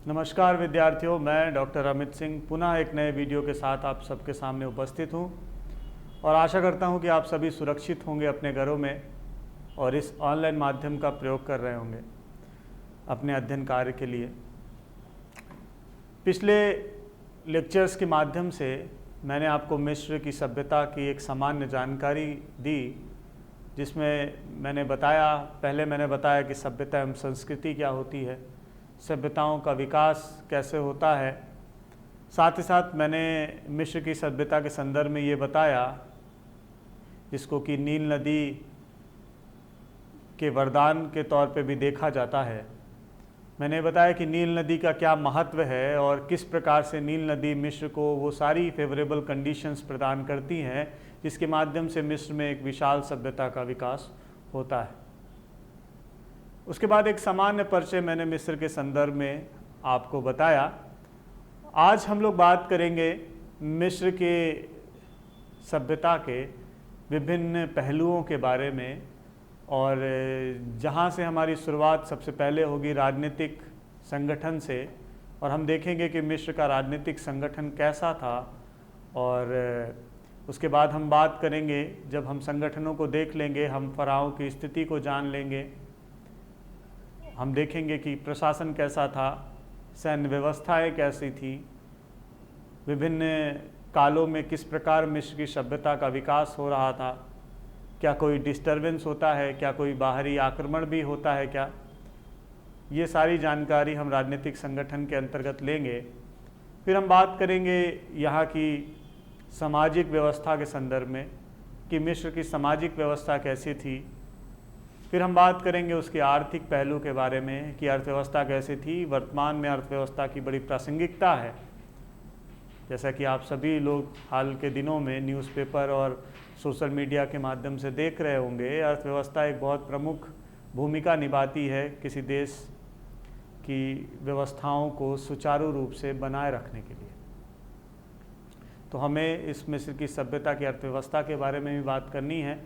नमस्कार विद्यार्थियों, मैं डॉक्टर अमित सिंह पुनः एक नए वीडियो के साथ आप सबके सामने उपस्थित हूं और आशा करता हूं कि आप सभी सुरक्षित होंगे अपने घरों में और इस ऑनलाइन माध्यम का प्रयोग कर रहे होंगे अपने अध्ययन कार्य के लिए। पिछले लेक्चर्स के माध्यम से मैंने आपको मिस्र की सभ्यता की एक सामान्य जानकारी दी, जिसमें पहले मैंने बताया कि सभ्यता एवं संस्कृति क्या होती है, सभ्यताओं का विकास कैसे होता है। साथ ही साथ मैंने मिस्र की सभ्यता के संदर्भ में ये बताया, जिसको कि नील नदी के वरदान के तौर पे भी देखा जाता है। मैंने बताया कि नील नदी का क्या महत्व है और किस प्रकार से नील नदी मिस्र को वो सारी फेवरेबल कंडीशंस प्रदान करती हैं जिसके माध्यम से मिस्र में एक विशाल सभ्यता का विकास होता है। उसके बाद एक सामान्य परिचय मैंने मिस्र के संदर्भ में आपको बताया। आज हम लोग बात करेंगे मिस्र के सभ्यता के विभिन्न पहलुओं के बारे में, और जहाँ से हमारी शुरुआत सबसे पहले होगी राजनीतिक संगठन से, और हम देखेंगे कि मिस्र का राजनीतिक संगठन कैसा था। और उसके बाद हम बात करेंगे, जब हम संगठनों को देख लेंगे, हम फ़राओं की स्थिति को जान लेंगे, हम देखेंगे कि प्रशासन कैसा था, सैन्य व्यवस्थाएं कैसी थी, विभिन्न कालों में किस प्रकार मिस्र की सभ्यता का विकास हो रहा था, क्या कोई डिस्टरबेंस होता है, क्या कोई बाहरी आक्रमण भी होता है क्या, ये सारी जानकारी हम राजनीतिक संगठन के अंतर्गत लेंगे। फिर हम बात करेंगे यहाँ की सामाजिक व्यवस्था के संदर्भ में कि मिस्र की सामाजिक व्यवस्था कैसी थी। फिर हम बात करेंगे उसके आर्थिक पहलू के बारे में कि अर्थव्यवस्था कैसी थी। वर्तमान में अर्थव्यवस्था की बड़ी प्रासंगिकता है, जैसा कि आप सभी लोग हाल के दिनों में न्यूज़पेपर और सोशल मीडिया के माध्यम से देख रहे होंगे। अर्थव्यवस्था एक बहुत प्रमुख भूमिका निभाती है किसी देश की व्यवस्थाओं को सुचारू रूप से बनाए रखने के लिए। तो हमें इस मिस्र की सभ्यता की अर्थव्यवस्था के बारे में भी बात करनी है,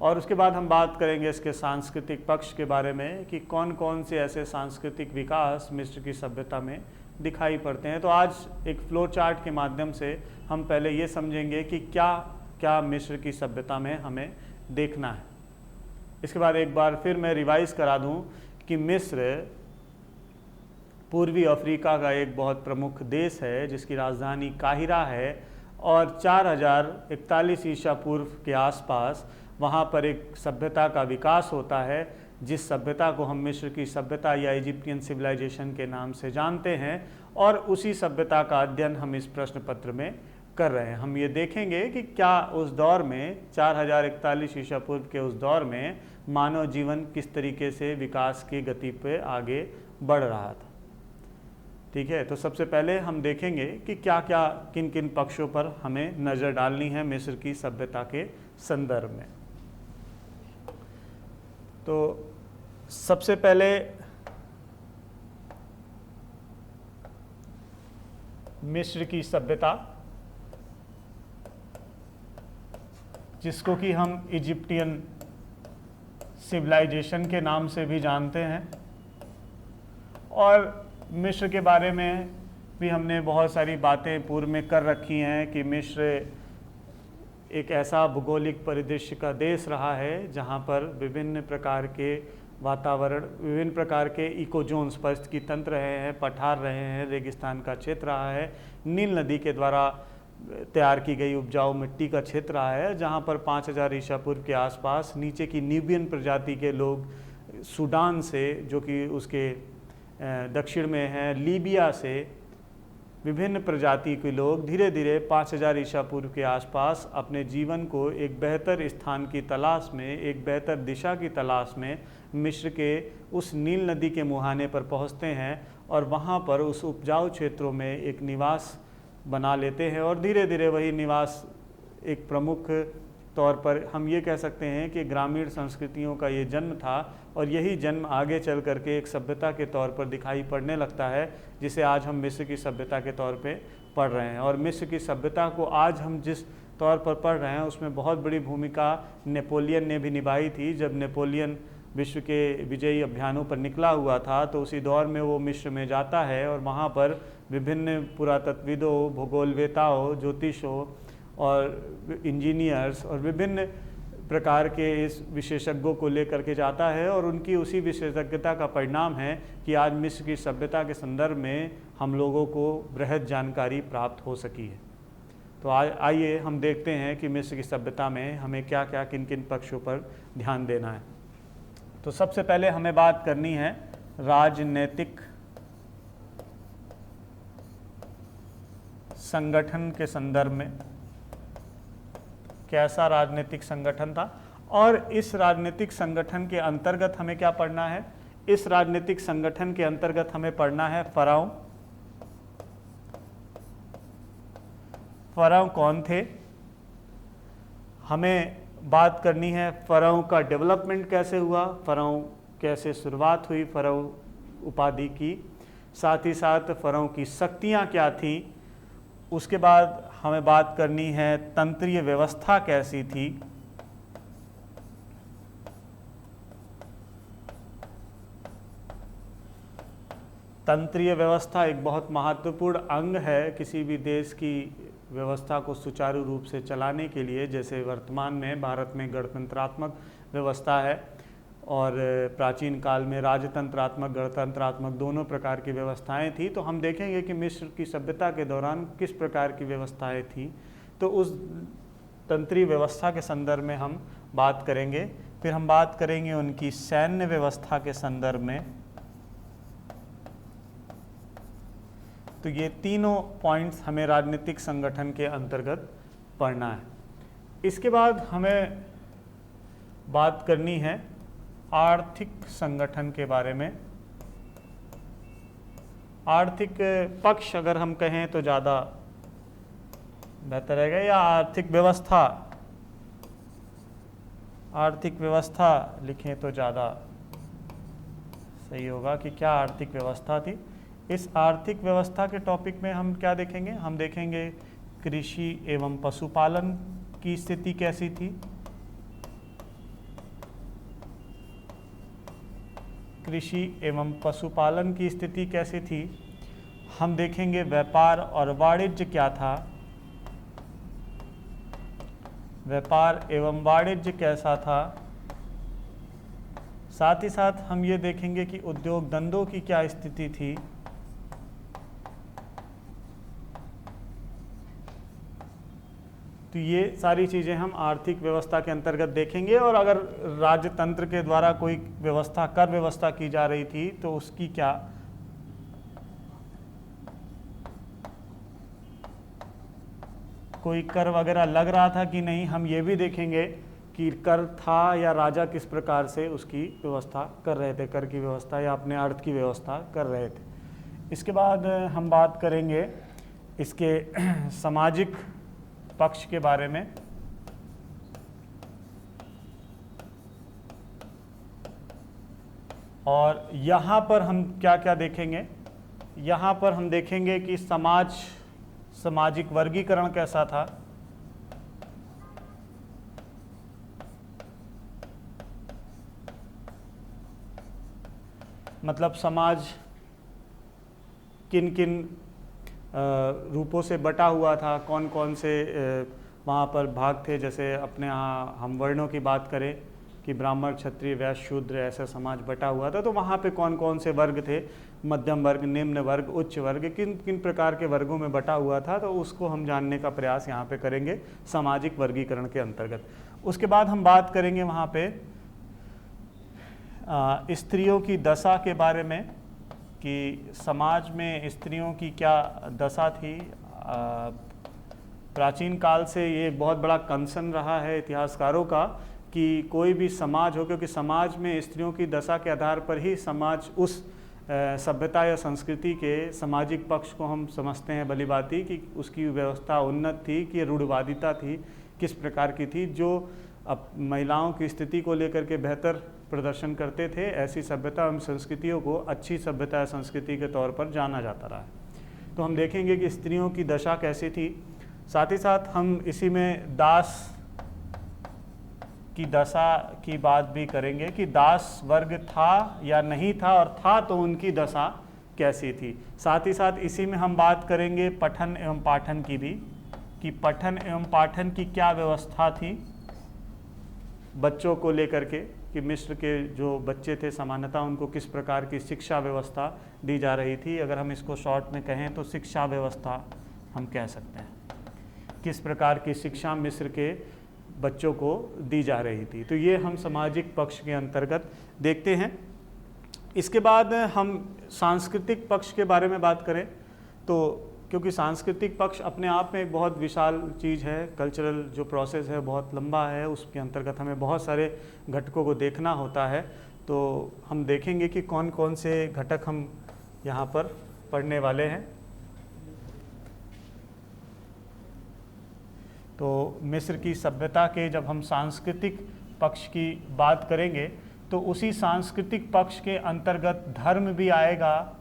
और उसके बाद हम बात करेंगे इसके सांस्कृतिक पक्ष के बारे में कि कौन कौन से ऐसे सांस्कृतिक विकास मिस्र की सभ्यता में दिखाई पड़ते हैं। तो आज एक फ्लो चार्ट के माध्यम से हम पहले ये समझेंगे कि क्या क्या मिस्र की सभ्यता में हमें देखना है। इसके बाद एक बार फिर मैं रिवाइज करा दूं कि मिस्र पूर्वी अफ्रीका का एक बहुत प्रमुख देश है जिसकी राजधानी काहिरा है, और 4041 ईसा पूर्व के आसपास वहाँ पर एक सभ्यता का विकास होता है, जिस सभ्यता को हम मिस्र की सभ्यता या इजिप्टियन सिविलाइजेशन के नाम से जानते हैं। और उसी सभ्यता का अध्ययन हम इस प्रश्न पत्र में कर रहे हैं। हम ये देखेंगे कि क्या उस दौर में 4041 ईसा पूर्व के उस दौर में मानव जीवन किस तरीके से विकास की गति पे आगे बढ़ रहा था। ठीक है, तो सबसे पहले हम देखेंगे कि क्या क्या किन किन पक्षों पर हमें नज़र डालनी है मिस्र की सभ्यता के संदर्भ में। तो सबसे पहले मिस्र की सभ्यता, जिसको कि हम इजिप्टियन सिविलाइजेशन के नाम से भी जानते हैं, और मिस्र के बारे में भी हमने बहुत सारी बातें पूर्व में कर रखी हैं कि मिस्र एक ऐसा भूगोलिक परिदृश्य का देश रहा है जहाँ पर विभिन्न प्रकार के वातावरण, विभिन्न प्रकार के इकोजोन्स, पारिस्थितिकी तंत्र रहे हैं, पठार रहे हैं, रेगिस्तान का क्षेत्र रहा है, नील नदी के द्वारा तैयार की गई उपजाऊ मिट्टी का क्षेत्र रहा है, जहाँ पर 5000 ईसा पूर्व के आसपास नीचे की न्यूबियन प्रजाति के लोग सूडान से, जो कि उसके दक्षिण में है, लीबिया से विभिन्न प्रजाति के लोग धीरे धीरे 5000 ईसा पूर्व के आसपास अपने जीवन को एक बेहतर स्थान की तलाश में, एक बेहतर दिशा की तलाश में मिस्र के उस नील नदी के मुहाने पर पहुंचते हैं, और वहां पर उस उपजाऊ क्षेत्रों में एक निवास बना लेते हैं। और धीरे धीरे वही निवास एक प्रमुख तौर पर हम ये कह सकते हैं कि ग्रामीण संस्कृतियों का ये जन्म था, और यही जन्म आगे चल करके एक सभ्यता के तौर पर दिखाई पड़ने लगता है, जिसे आज हम मिस्र की सभ्यता के तौर पे पढ़ रहे हैं। और मिस्र की सभ्यता को आज हम जिस तौर पर पढ़ रहे हैं उसमें बहुत बड़ी भूमिका नेपोलियन ने भी निभाई थी। जब नेपोलियन विश्व के विजयी अभियानों पर निकला हुआ था, तो उसी दौर में वो मिस्र में जाता है और वहाँ पर विभिन्न पुरातत्वविदों, भूगोलवेताओं, ज्योतिषों और इंजीनियर्स और विभिन्न प्रकार के इस विशेषज्ञों को लेकर के जाता है, और उनकी उसी विशेषज्ञता का परिणाम है कि आज मिस्र की सभ्यता के संदर्भ में हम लोगों को बृहद जानकारी प्राप्त हो सकी है। तो आइए हम देखते हैं कि मिस्र की सभ्यता में हमें क्या क्या किन किन पक्षों पर ध्यान देना है। तो सबसे पहले हमें बात करनी है राजनीतिक संगठन के संदर्भ में। कैसा राजनीतिक संगठन था और इस राजनीतिक संगठन के अंतर्गत हमें क्या पढ़ना है? इस राजनीतिक संगठन के अंतर्गत हमें पढ़ना है फराओ। फराओ कौन थे? हमें बात करनी है फराओ का डेवलपमेंट कैसे हुआ, फराओ कैसे शुरुआत हुई फराओ उपाधि की, साथ ही साथ फराओ की शक्तियाँ क्या थीं। उसके बाद हमें बात करनी है तंत्रीय व्यवस्था कैसी थी। तंत्रीय व्यवस्था एक बहुत महत्वपूर्ण अंग है किसी भी देश की व्यवस्था को सुचारू रूप से चलाने के लिए। जैसे वर्तमान में भारत में गणतंत्रात्मक व्यवस्था है और प्राचीन काल में राजतंत्रात्मक, गणतंत्रात्मक दोनों प्रकार की व्यवस्थाएं थी। तो हम देखेंगे कि मिस्र की सभ्यता के दौरान किस प्रकार की व्यवस्थाएं थी, तो उस तंत्रीय व्यवस्था के संदर्भ में हम बात करेंगे। फिर हम बात करेंगे उनकी सैन्य व्यवस्था के संदर्भ में। तो ये तीनों पॉइंट्स हमें राजनीतिक संगठन के अंतर्गत पढ़ना है। इसके बाद हमें बात करनी है आर्थिक संगठन के बारे में। आर्थिक पक्ष अगर हम कहें तो ज़्यादा बेहतर रहेगा, या आर्थिक व्यवस्था, आर्थिक व्यवस्था लिखें तो ज़्यादा सही होगा कि क्या आर्थिक व्यवस्था थी। इस आर्थिक व्यवस्था के टॉपिक में हम क्या देखेंगे? हम देखेंगे कृषि एवं पशुपालन की स्थिति कैसी थी, कृषि एवं पशुपालन की स्थिति कैसी थी। हम देखेंगे व्यापार और वाणिज्य क्या था, व्यापार एवं वाणिज्य कैसा था। साथ ही साथ हम ये देखेंगे कि उद्योग धंधों की क्या स्थिति थी। तो ये सारी चीज़ें हम आर्थिक व्यवस्था के अंतर्गत देखेंगे। और अगर राजतंत्र के द्वारा कोई व्यवस्था, कर व्यवस्था की जा रही थी, तो उसकी क्या कोई कर वगैरह लग रहा था कि नहीं, हम ये भी देखेंगे कि कर था या राजा किस प्रकार से उसकी व्यवस्था कर रहे थे, कर की व्यवस्था या अपने अर्थ की व्यवस्था कर रहे थे। इसके बाद हम बात करेंगे इसके सामाजिक पक्ष के बारे में। और यहाँ पर हम क्या क्या देखेंगे? यहाँ पर हम देखेंगे कि सामाजिक वर्गीकरण कैसा था, मतलब समाज किन किन रूपों से बटा हुआ था, कौन कौन से वहाँ पर भाग थे। जैसे अपने यहाँ हम वर्णों की बात करें कि ब्राह्मण, क्षत्रिय, वैश्य, शूद्र, ऐसा समाज बटा हुआ था। तो वहाँ पे कौन कौन से वर्ग थे, मध्यम वर्ग, निम्न वर्ग, उच्च वर्ग, किन किन प्रकार के वर्गों में बटा हुआ था, तो उसको हम जानने का प्रयास यहाँ पे करेंगे सामाजिक वर्गीकरण के अंतर्गत। उसके बाद हम बात करेंगे वहाँ पे स्त्रियों की दशा के बारे में कि समाज में स्त्रियों की क्या दशा थी। प्राचीन काल से ये बहुत बड़ा कंसर्न रहा है इतिहासकारों का कि कोई भी समाज हो, क्योंकि समाज में स्त्रियों की दशा के आधार पर ही समाज उस सभ्यता या संस्कृति के सामाजिक पक्ष को हम समझते हैं भली भांति कि उसकी व्यवस्था उन्नत थी कि रूढ़िवादिता थी, किस प्रकार की थी, जो अब महिलाओं की स्थिति को लेकर के बेहतर प्रदर्शन करते थे। ऐसी सभ्यता एवं संस्कृतियों को अच्छी सभ्यता या संस्कृति के तौर पर जाना जाता रहा है। तो हम देखेंगे कि स्त्रियों की दशा कैसी थी। साथ ही साथ हम इसी में दास की दशा की बात भी करेंगे कि दास वर्ग था या नहीं था, और था तो उनकी दशा कैसी थी। साथ ही साथ इसी में हम बात करेंगे पठन एवं पाठन की भी, कि पठन एवं पाठन की क्या व्यवस्था थी बच्चों को लेकर के, कि मिस्र के जो बच्चे थे सामान्यतः उनको किस प्रकार की शिक्षा व्यवस्था दी जा रही थी। अगर हम इसको शॉर्ट में कहें तो शिक्षा व्यवस्था हम कह सकते हैं, किस प्रकार की शिक्षा मिस्र के बच्चों को दी जा रही थी। तो ये हम सामाजिक पक्ष के अंतर्गत देखते हैं। इसके बाद हम सांस्कृतिक पक्ष के बारे में बात करें तो, क्योंकि सांस्कृतिक पक्ष अपने आप में एक बहुत विशाल चीज़ है, कल्चरल जो प्रोसेस है बहुत लंबा है, उसके अंतर्गत हमें बहुत सारे घटकों को देखना होता है। तो हम देखेंगे कि कौन कौन से घटक हम यहाँ पर पढ़ने वाले हैं। तो मिस्र की सभ्यता के जब हम सांस्कृतिक पक्ष की बात करेंगे तो उसी सांस्कृतिक पक्ष के अंतर्गत धर्म भी आएगा,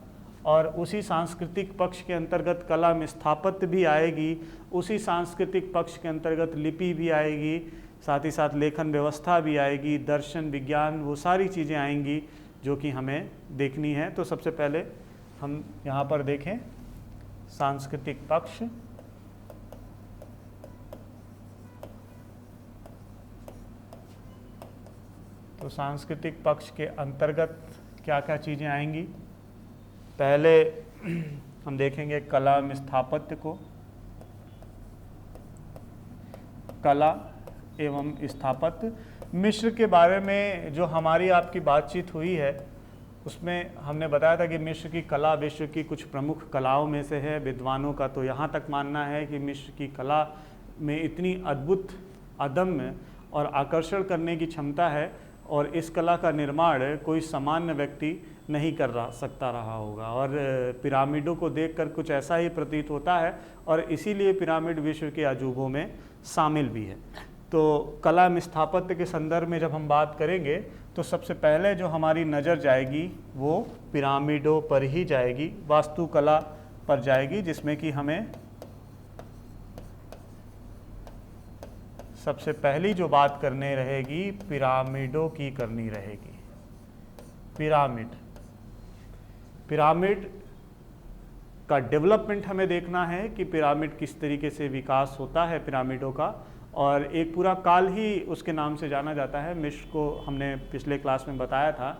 और उसी सांस्कृतिक पक्ष के अंतर्गत कला में स्थापत्य भी आएगी, उसी सांस्कृतिक पक्ष के अंतर्गत लिपि भी आएगी, साथ ही साथ लेखन व्यवस्था भी आएगी, दर्शन विज्ञान, वो सारी चीज़ें आएंगी जो कि हमें देखनी है। तो सबसे पहले हम यहाँ पर देखें सांस्कृतिक पक्ष। तो सांस्कृतिक पक्ष के अंतर्गत क्या क्या चीज़ें आएंगी। पहले हम देखेंगे कला में स्थापत्य को, कला एवं स्थापत्य। मिस्र के बारे में जो हमारी आपकी बातचीत हुई है उसमें हमने बताया था कि मिस्र की कला विश्व की कुछ प्रमुख कलाओं में से है। विद्वानों का तो यहाँ तक मानना है कि मिस्र की कला में इतनी अद्भुत, अदम्य और आकर्षण करने की क्षमता है, और इस कला का निर्माण कोई सामान्य व्यक्ति नहीं कर सकता रहा होगा। और पिरामिडों को देखकर कुछ ऐसा ही प्रतीत होता है, और इसीलिए पिरामिड विश्व के अजूबों में शामिल भी है। तो कला में स्थापत्य के संदर्भ में जब हम बात करेंगे तो सबसे पहले जो हमारी नज़र जाएगी वो पिरामिडों पर ही जाएगी, वास्तुकला पर जाएगी, जिसमें कि हमें सबसे पहली जो बात करने रहेगी पिरामिडों की करनी रहेगी। पिरामिड का डेवलपमेंट हमें देखना है कि पिरामिड किस तरीके से विकास होता है पिरामिडों का, और एक पूरा काल ही उसके नाम से जाना जाता है। मिस्र को हमने पिछले क्लास में बताया था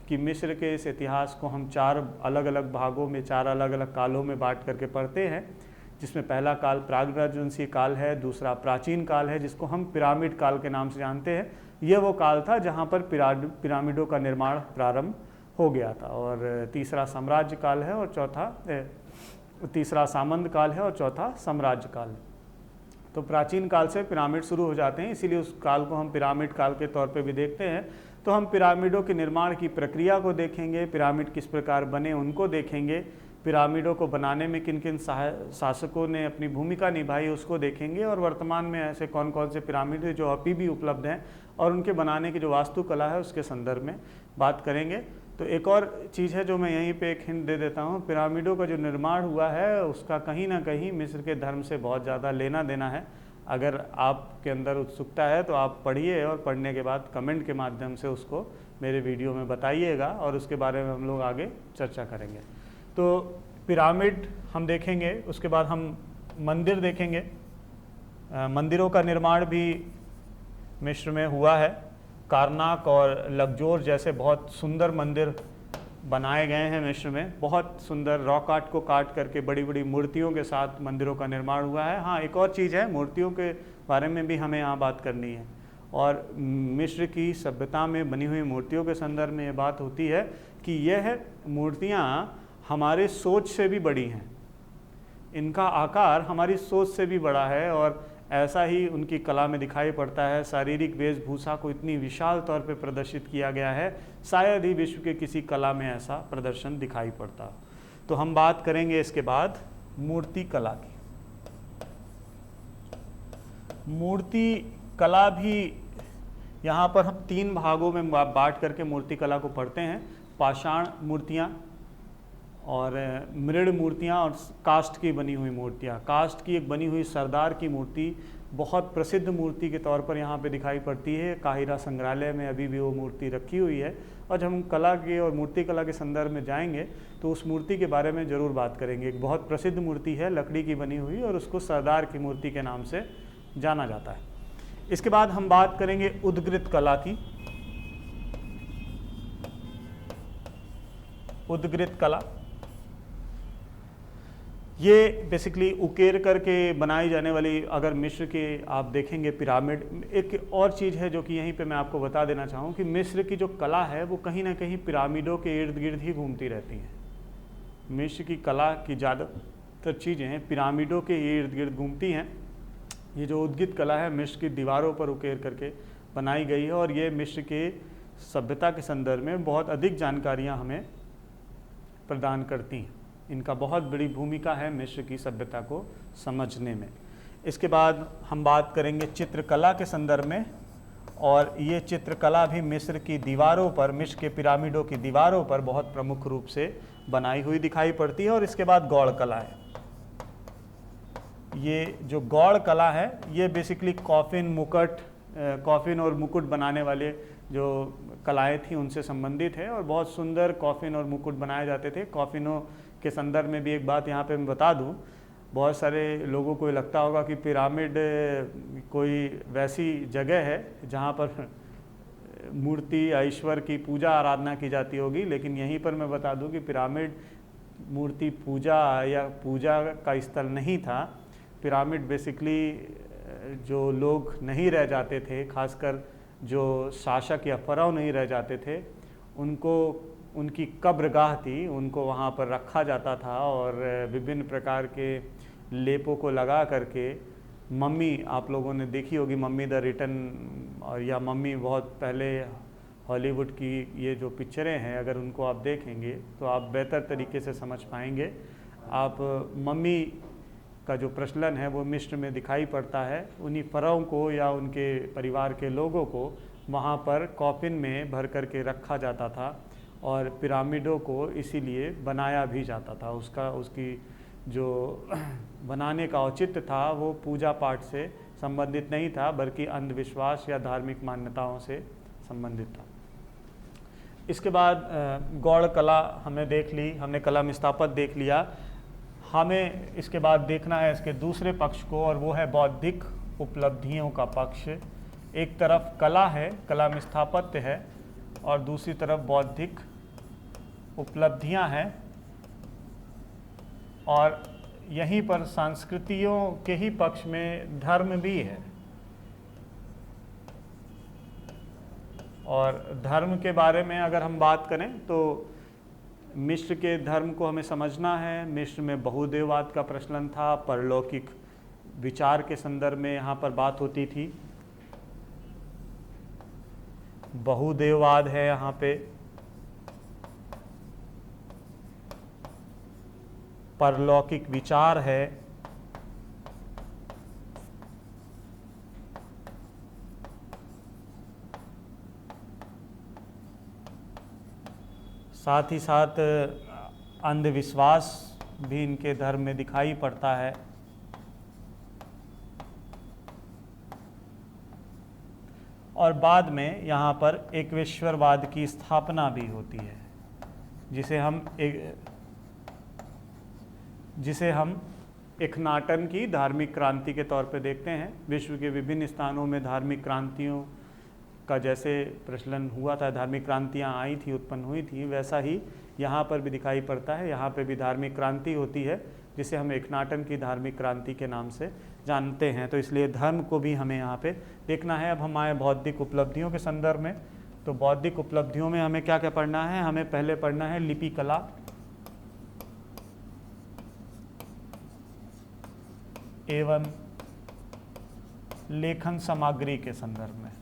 कि मिस्र के इस इतिहास को हम 4 अलग अलग भागों में, 4 अलग अलग कालों में बांट करके पढ़ते हैं, जिसमें पहला काल प्राग राजवंशीय काल है, दूसरा प्राचीन काल है जिसको हम पिरामिड काल के नाम से जानते हैं। यह वो काल था जहाँ पर पिरामिडों का निर्माण प्रारंभ हो गया था, और तीसरा साम्राज्य काल है, और तीसरा सामंत काल है, और चौथा साम्राज्य काल है। तो प्राचीन काल से पिरामिड शुरू हो जाते हैं, इसीलिए उस काल को हम पिरामिड काल के तौर पे भी देखते हैं। तो हम पिरामिडों के निर्माण की प्रक्रिया को देखेंगे, पिरामिड किस प्रकार बने उनको देखेंगे, पिरामिडों को बनाने में किन किन शासकों ने अपनी भूमिका निभाई उसको देखेंगे, और वर्तमान में ऐसे कौन कौन से पिरामिड हैं जो अभी भी उपलब्ध हैं और उनके बनाने की जो वास्तुकला है उसके संदर्भ में बात करेंगे। तो एक और चीज़ है जो मैं यहीं पे एक हिंट दे देता हूँ, पिरामिडों का जो निर्माण हुआ है उसका कहीं ना कहीं मिस्र के धर्म से बहुत ज़्यादा लेना देना है। अगर आपके अंदर उत्सुकता है तो आप पढ़िए, और पढ़ने के बाद कमेंट के माध्यम से उसको मेरे वीडियो में बताइएगा, और उसके बारे में हम लोग आगे चर्चा करेंगे। तो पिरामिड हम देखेंगे, उसके बाद हम मंदिर देखेंगे। मंदिरों का निर्माण भी मिस्र में हुआ है। कारनाक और लग्जोर जैसे बहुत सुंदर मंदिर बनाए गए हैं मिस्र में, बहुत सुंदर रॉक आर्ट को काट करके बड़ी बड़ी मूर्तियों के साथ मंदिरों का निर्माण हुआ है। हाँ, एक और चीज़ है, मूर्तियों के बारे में भी हमें यहाँ बात करनी है, और मिस्र की सभ्यता में बनी हुई मूर्तियों के संदर्भ में ये बात होती है कि यह मूर्तियाँ हमारे सोच से भी बड़ी हैं, इनका आकार हमारी सोच से भी बड़ा है, और ऐसा ही उनकी कला में दिखाई पड़ता है। शारीरिक वेशभूषा को इतनी विशाल तौर पे प्रदर्शित किया गया है, शायद ही विश्व के किसी कला में ऐसा प्रदर्शन दिखाई पड़ता। तो हम बात करेंगे इसके बाद मूर्ति कला की। मूर्ति कला भी यहाँ पर हम 3 भागों में बांट करके मूर्ति कला को पढ़ते हैं। पाषाण मूर्तियाँ और मृण मूर्तियाँ और काष्ठ की बनी हुई मूर्तियाँ। काष्ठ की एक बनी हुई सरदार की मूर्ति बहुत प्रसिद्ध मूर्ति के तौर पर यहाँ पे दिखाई पड़ती है। काहिरा संग्रहालय में अभी भी वो मूर्ति रखी हुई है, और जब हम कला के और मूर्ति कला के संदर्भ में जाएंगे तो उस मूर्ति के बारे में ज़रूर बात करेंगे। एक बहुत प्रसिद्ध मूर्ति है, लकड़ी की बनी हुई, और उसको सरदार की मूर्ति के नाम से जाना जाता है। इसके बाद हम बात करेंगे उद्गृत कला की। उद्गृत कला ये बेसिकली उकेर करके बनाई जाने वाली, अगर मिस्र के आप देखेंगे पिरामिड, एक और चीज़ है जो कि यहीं पे मैं आपको बता देना चाहूँ कि मिस्र की जो कला है वो कहीं ना कहीं पिरामिडों के इर्द गिर्द ही घूमती रहती हैं। मिस्र की कला की ज़्यादातर चीज़ें पिरामिडों के इर्द गिर्द घूमती हैं। ये जो उद्गृत कला है मिस्र की दीवारों पर उकेर करके बनाई गई है, और ये मिस्र के सभ्यता के संदर्भ में बहुत अधिक जानकारियाँ हमें प्रदान करती हैं। इनका बहुत बड़ी भूमिका है मिस्र की सभ्यता को समझने में। इसके बाद हम बात करेंगे चित्रकला के संदर्भ में, और ये चित्रकला भी मिस्र की दीवारों पर, मिस्र के पिरामिडों की दीवारों पर बहुत प्रमुख रूप से बनाई हुई दिखाई पड़ती है। और इसके बाद गौड़ कला है। ये जो गौड़ कला है ये बेसिकली कॉफिन और मुकुट बनाने वाले जो कलाएँ थी उनसे संबंधित है, और बहुत सुंदर कॉफिन और मुकुट बनाए जाते थे। कॉफिनों के संदर्भ में भी एक बात यहाँ पे मैं बता दूँ, बहुत सारे लोगों को लगता होगा कि पिरामिड कोई वैसी जगह है जहाँ पर मूर्ति ईश्वर की पूजा आराधना की जाती होगी, लेकिन यहीं पर मैं बता दूँ कि पिरामिड मूर्ति पूजा या पूजा का स्थल नहीं था। पिरामिड बेसिकली जो लोग नहीं रह जाते थे, खासकर जो शासक या फ़राओ नहीं रह जाते थे, उनको उनकी कब्रगाह थी, उनको वहाँ पर रखा जाता था, और विभिन्न प्रकार के लेपों को लगा करके मम्मी, आप लोगों ने देखी होगी मम्मी द रिटर्न, और या मम्मी बहुत पहले हॉलीवुड की ये जो पिक्चरें हैं, अगर उनको आप देखेंगे तो आप बेहतर तरीके से समझ पाएंगे। आप मम्मी का जो प्रचलन है वो मिस्र में दिखाई पड़ता है। उन्हीं फ़राओं को या उनके परिवार के लोगों को वहाँ पर कॉफिन में भर करके रखा जाता था, और पिरामिडों को इसीलिए बनाया भी जाता था। उसकी जो बनाने का औचित्य था वो पूजा पाठ से संबंधित नहीं था, बल्कि अंधविश्वास या धार्मिक मान्यताओं से संबंधित था। इसके बाद गौड़ कला हमने देख ली, हमने कला स्थापत्य देख लिया। हमें इसके बाद देखना है इसके दूसरे पक्ष को, और वो है बौद्धिक उपलब्धियों का पक्ष। एक तरफ कला है, कला स्थापत्य है, और दूसरी तरफ बौद्धिक उपलब्धियां हैं, और यहीं पर संस्कृतियों के ही पक्ष में धर्म भी है। और धर्म के बारे में अगर हम बात करें तो मिस्र के धर्म को हमें समझना है। मिस्र में बहुदेववाद का प्रचलन था, परलौकिक विचार के संदर्भ में यहाँ पर बात होती थी। बहुदेववाद है यहाँ पे, परलौकिक विचार है, साथ ही साथ अंधविश्वास भी इनके धर्म में दिखाई पड़ता है। और बाद में यहाँ पर एकेश्वरवाद की स्थापना भी होती है, जिसे हम एक्नाटन की धार्मिक क्रांति के तौर पे देखते हैं। विश्व के विभिन्न स्थानों में धार्मिक क्रांतियों का जैसे प्रचलन हुआ था, धार्मिक क्रांतियाँ आई थी, उत्पन्न हुई थी, वैसा ही यहाँ पर भी दिखाई पड़ता है। यहाँ पे भी धार्मिक क्रांति होती है, जिसे हम एक्नाटन की धार्मिक क्रांति के नाम से जानते हैं। तो इसलिए धर्म को भी हमें यहाँ पे देखना है। अब हम आए बौद्धिक उपलब्धियों के संदर्भ में। तो बौद्धिक उपलब्धियों में हमें क्या क्या पढ़ना है? हमें पहले पढ़ना है लिपि कला, एवं लेखन सामग्री के संदर्भ में।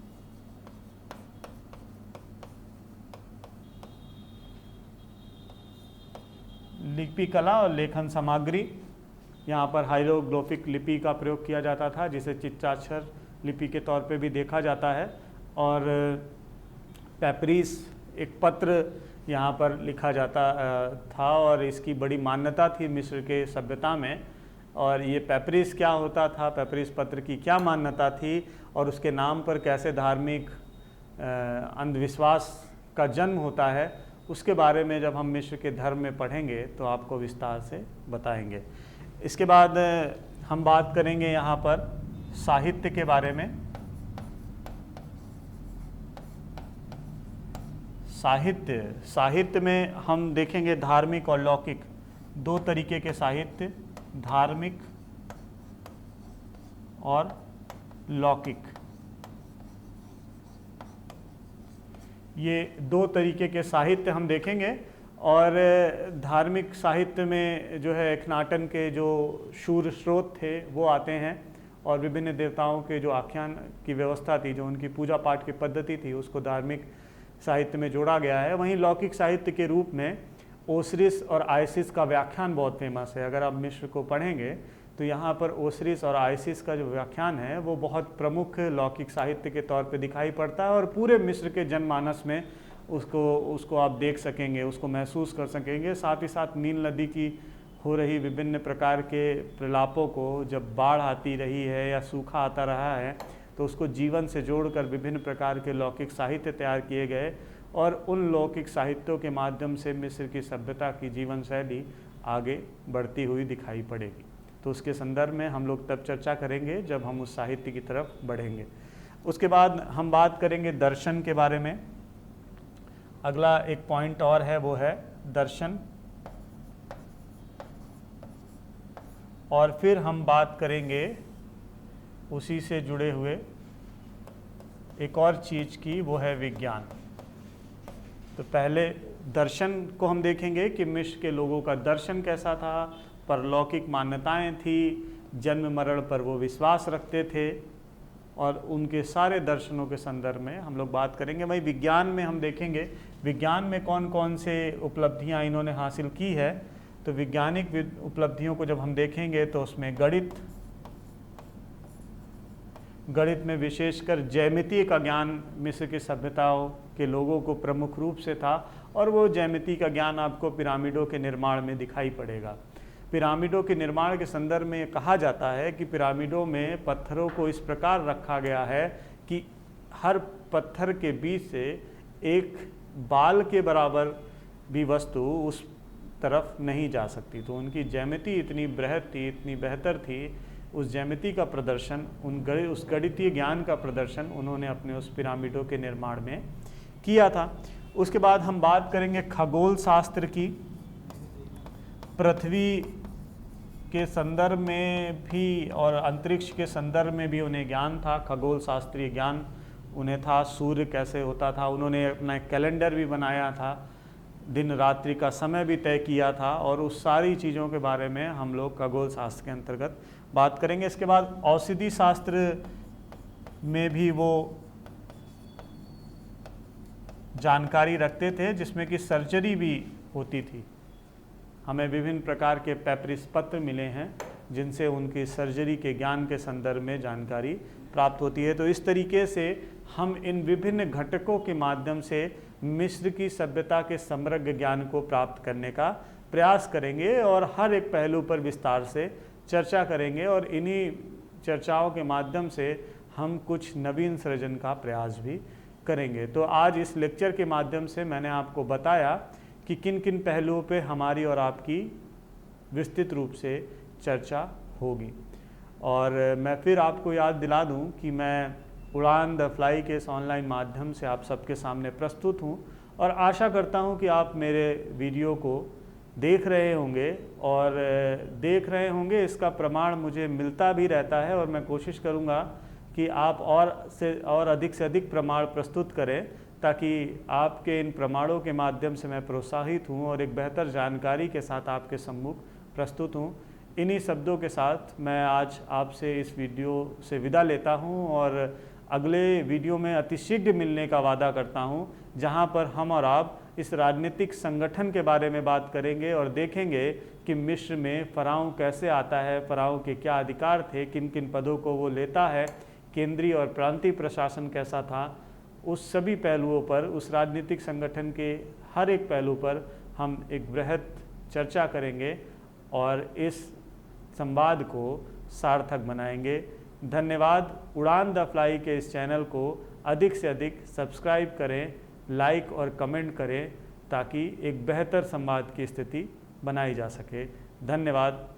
लिपि कला और लेखन सामग्री, यहाँ पर हाइरोग्लिफिक लिपि का प्रयोग किया जाता था, जिसे चित्राक्षर लिपि के तौर पे भी देखा जाता है। और पेपरिस, एक पत्र यहाँ पर लिखा जाता था, और इसकी बड़ी मान्यता थी मिस्र के सभ्यता में। और ये पेपरिस क्या होता था, पेपरिस पत्र की क्या मान्यता थी और उसके नाम पर कैसे धार्मिक अंधविश्वास का जन्म होता है, उसके बारे में जब हम मिस्र के धर्म में पढ़ेंगे तो आपको विस्तार से बताएंगे। इसके बाद हम बात करेंगे यहाँ पर साहित्य के बारे में। साहित्य में हम देखेंगे धार्मिक और लौकिक, दो तरीके के साहित्य, धार्मिक और लौकिक। ये दो तरीके के साहित्य हम देखेंगे। और धार्मिक साहित्य में जो है एक्नाटन के जो शूर स्रोत थे वो आते हैं और विभिन्न देवताओं के जो आख्यान की व्यवस्था थी, जो उनकी पूजा पाठ की पद्धति थी, उसको धार्मिक साहित्य में जोड़ा गया है। वहीं लौकिक साहित्य के रूप में ओसिरिस और आइसिस का व्याख्यान बहुत फेमस है। अगर आप मिस्र को पढ़ेंगे तो यहाँ पर ओसिरिस और आइसिस का जो व्याख्यान है वो बहुत प्रमुख लौकिक साहित्य के तौर पे दिखाई पड़ता है और पूरे मिस्र के जनमानस में उसको आप देख सकेंगे, उसको महसूस कर सकेंगे। साथ ही साथ नील नदी की हो रही विभिन्न प्रकार के प्रलापों को, जब बाढ़ आती रही है या सूखा आता रहा है, तो उसको जीवन से जोड़कर विभिन्न प्रकार के लौकिक साहित्य तैयार किए गए और उन लौकिक साहित्यों के माध्यम से मिस्र की सभ्यता की जीवन शैली आगे बढ़ती हुई दिखाई पड़ेगी। तो उसके संदर्भ में हम लोग तब चर्चा करेंगे जब हम उस साहित्य की तरफ बढ़ेंगे। उसके बाद हम बात करेंगे दर्शन के बारे में। अगला एक पॉइंट और है, वो है दर्शन। और फिर हम बात करेंगे उसी से जुड़े हुए एक और चीज़ की, वो है विज्ञान। तो पहले दर्शन को हम देखेंगे कि मिस्र के लोगों का दर्शन कैसा था, परलौकिक मान्यताएं थी, जन्म मरण पर वो विश्वास रखते थे और उनके सारे दर्शनों के संदर्भ में हम लोग बात करेंगे। वही विज्ञान में हम देखेंगे विज्ञान में कौन कौन से उपलब्धियां इन्होंने हासिल की है। तो वैज्ञानिक उपलब्धियों को जब हम देखेंगे तो उसमें गणित में विशेषकर ज्यामिति का ज्ञान मिस्र की सभ्यताओं के लोगों को प्रमुख रूप से था और वो ज्यामिति का ज्ञान आपको पिरामिडों के निर्माण में दिखाई पड़ेगा। पिरामिडों के निर्माण के संदर्भ में कहा जाता है कि पिरामिडों में पत्थरों को इस प्रकार रखा गया है कि हर पत्थर के बीच से एक बाल के बराबर भी वस्तु उस तरफ नहीं जा सकती। तो उनकी ज्यामिति इतनी बृहद थी, इतनी बेहतर थी। उस ज्यामिति का प्रदर्शन, उस गणितीय ज्ञान का प्रदर्शन उन्होंने अपने उस पिरामिडों के निर्माण में किया था। उसके बाद हम बात करेंगे खगोल शास्त्र की। पृथ्वी के संदर्भ में भी और अंतरिक्ष के संदर्भ में भी उन्हें ज्ञान था, खगोल शास्त्रीय ज्ञान उन्हें था। सूर्य कैसे होता था, उन्होंने अपना कैलेंडर भी बनाया था, दिन रात्रि का समय भी तय किया था और उस सारी चीज़ों के बारे में हम लोग खगोल शास्त्र के अंतर्गत बात करेंगे। इसके बाद औषधि शास्त्र में भी वो जानकारी रखते थे जिसमें कि सर्जरी भी होती थी। हमें विभिन्न प्रकार के पेपरिस पत्र मिले हैं जिनसे उनकी सर्जरी के ज्ञान के संदर्भ में जानकारी प्राप्त होती है। तो इस तरीके से हम इन विभिन्न घटकों के माध्यम से मिस्र की सभ्यता के समग्र ज्ञान को प्राप्त करने का प्रयास करेंगे और हर एक पहलू पर विस्तार से चर्चा करेंगे और इन्हीं चर्चाओं के माध्यम से हम कुछ नवीन सृजन का प्रयास भी करेंगे। तो आज इस लेक्चर के माध्यम से मैंने आपको बताया कि किन किन पहलुओं पे हमारी और आपकी विस्तृत रूप से चर्चा होगी। और मैं फिर आपको याद दिला दूं कि मैं उड़ान द फ्लाई के इस ऑनलाइन माध्यम से आप सबके सामने प्रस्तुत हूं और आशा करता हूं कि आप मेरे वीडियो को देख रहे होंगे। इसका प्रमाण मुझे मिलता भी रहता है और मैं कोशिश करूंगा कि आप और अधिक से अधिक प्रमाण प्रस्तुत करें ताकि आपके इन प्रमाणों के माध्यम से मैं प्रोत्साहित हूं और एक बेहतर जानकारी के साथ आपके सम्मुख प्रस्तुत हूं। इन्हीं शब्दों के साथ मैं आज आपसे इस वीडियो से विदा लेता हूं और अगले वीडियो में अतिशीघ्र मिलने का वादा करता हूं, जहां पर हम और आप इस राजनीतिक संगठन के बारे में बात करेंगे और देखेंगे कि मिस्र में फ़राओं कैसे आता है, फ़राओं के क्या अधिकार थे, किन किन पदों को वो लेता है, केंद्रीय और प्रांतीय प्रशासन कैसा था। उस सभी पहलुओं पर, उस राजनीतिक संगठन के हर एक पहलू पर हम एक बृहद चर्चा करेंगे और इस संवाद को सार्थक बनाएंगे। धन्यवाद। उड़ान द फ्लाई के इस चैनल को अधिक से अधिक सब्सक्राइब करें, लाइक और कमेंट करें ताकि एक बेहतर संवाद की स्थिति बनाई जा सके। धन्यवाद।